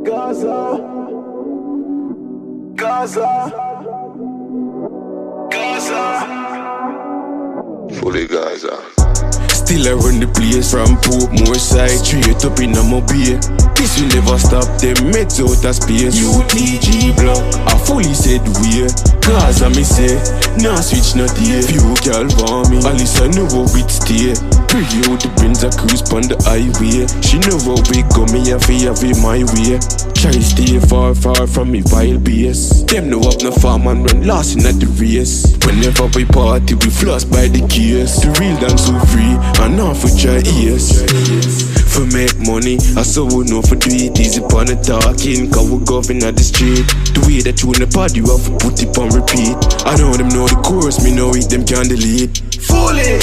Gaza, Gaza, Gaza, fully Gaza. Still I run the place from Portmore side, straight up in a mobile. This will never stop them meds out of space. UTG block, I fully said we Gaza me say, nah switch not here. Few girl for me, Alice I know how it stay. Pretty out the Benz a cruise pon the highway. She know how we go, me have it my way. Try stay far, far from me vile base. Them know up no farm and run lost in at the race. Whenever we party, we floss by the case. The real dance so free, and off with your ears. For make money, I so we know for do it easy pon the talking. Cause we govern at the street. The way that you in the party, you have to put it on repeat. I know them know the chorus, me know it, them can't delete. Fully,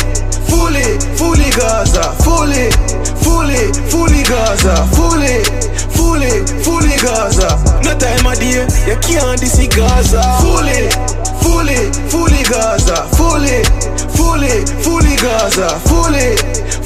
fully, fully Gaza, fully, fully, fully Gaza, fully, fully, fully Gaza. No time of day, you can't see Gaza. Fully, fully, fully Gaza, fully, fully, fully Gaza, fully,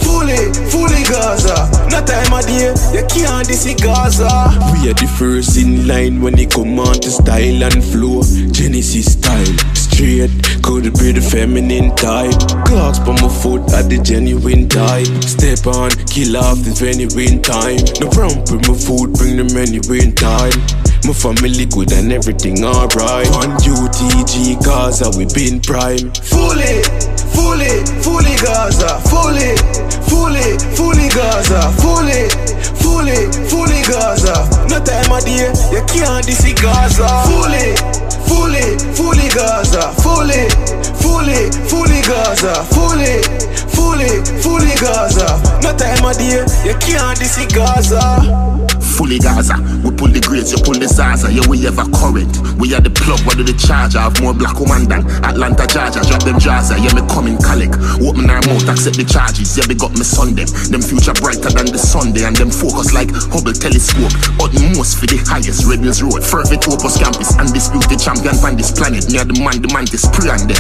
fully, fully Gaza. No time of day, you can't see Gaza. We are the first in line when it come on to style and flow. Genesis style, straight, could be the feminine type. Clocks on my foot at the genuine type. Step on, kill off the genuine time. No problem with my food, bring them anywhere in time. My family good and everything alright. On UTG Gaza, we been prime. Fully, fully, fully Gaza, fully, fully, fully Gaza, fully, fully, fully Gaza. No time of day, you can't see Gaza. Fully, fully, fully Gaza, fully, fully, fully Gaza, fully, fully, fully Gaza. No time of day, you can't see Gaza. Fully Gaza, we pull the grades, you pull the Zaza. Yeah, we ever current. We are the plug, what do the charger? Have more black woman than Atlanta, Georgia. Drop them Jaza, yeah, me coming collect. Open our mouth, accept the charges. Yeah, big up me son them. Them future brighter than the Sunday. And them focus like Hubble telescope. Utmost for the highest, Rebels Road. Fervent Opus campus, undisputed champion on this planet. Me are the man to spray on them.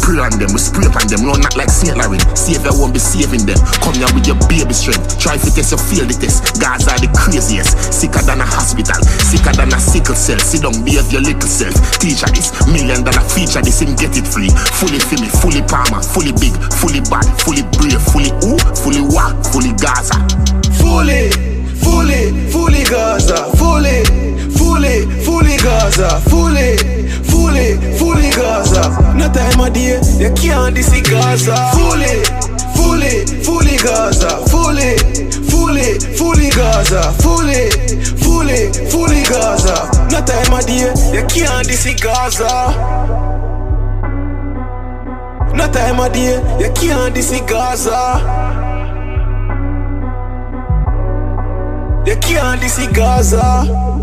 Pray on them, we spray on them. No, not like St. Laurent. Savior won't be saving them. Come here with your baby strength. Try to test, you feel the test. Gaza are the craziest. Sicker than a hospital, sicker than a sickle cell. Sit down, behave your little self. Teacher this, $1 million feature this, him get it free. Fully Fimi, fully Palmer, fully big, fully bad, fully brave, fully ooh, fully wah, fully Gaza. Fully, fully, fully Gaza, fully, fully, fully Gaza, fully, fully, fully Gaza. No time of day, you can't see Gaza. Fully, fully, fully Gaza, fully, fully, fully Gaza, fully, fully, fully Gaza. No time of day, you can't see Gaza. No time of day, you can't see Gaza. You can't see Gaza.